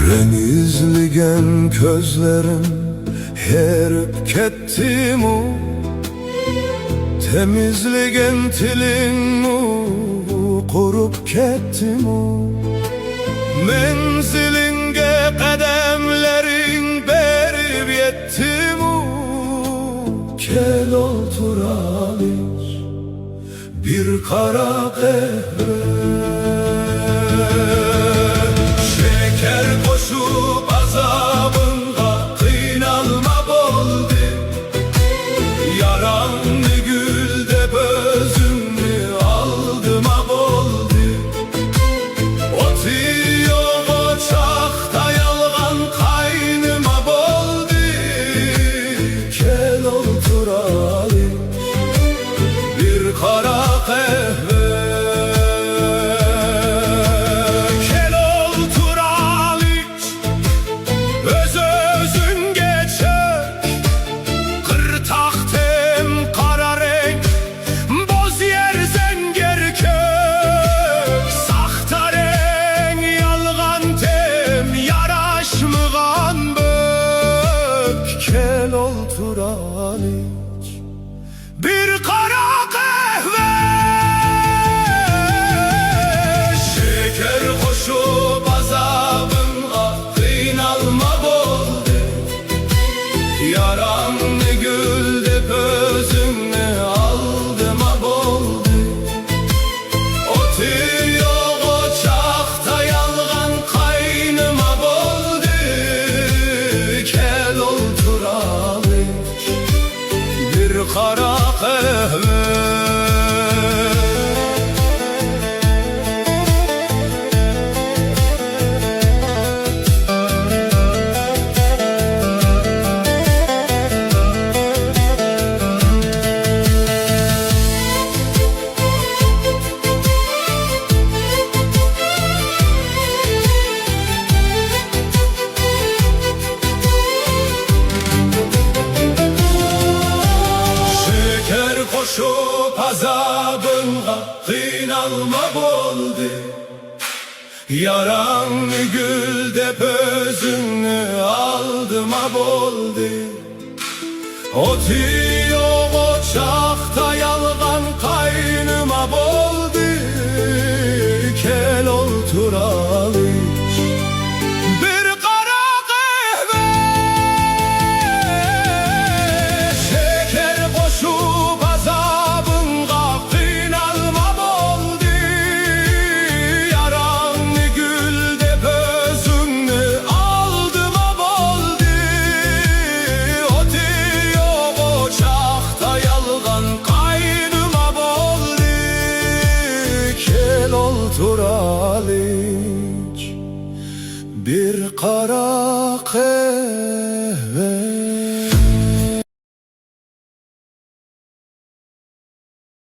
Renizligen közlerim herip kettimu, temizligen tilinmu kurup kettimu. Menzilinge kademlerin berip yettimu. Gel otur aliç bir kara kahve, şeker koşup azabınga kıynalma boldu. Yaranlı gül de bözümü aldıma boldu. Oturuyor ocakta yalgan kaynıma boldu. Gel otur aliç bir kara kahve. Gel otur aliç bir kara kahve, şeker koşup azabınga kıynalma boldu. Yaranlı gül de özümü aldıma boldu. Oturuyor ocakta yalgan kaynıma boldu. Gel otur aliç bir kara kahve. Koşup azabınga kıynalma boldu. Yaranlı gül de özünü aldıma boldu. Oturuyor ocakta yalgan kaynıma boldu. Gel otur aliç bir kara kahve, şeker koşup azabınga kıynalma boldu. Yaranlı gül de özümü aldıma boldu. Oturuyor ocakta yalgan kaynıma boldu. Gel otur aliç bir kara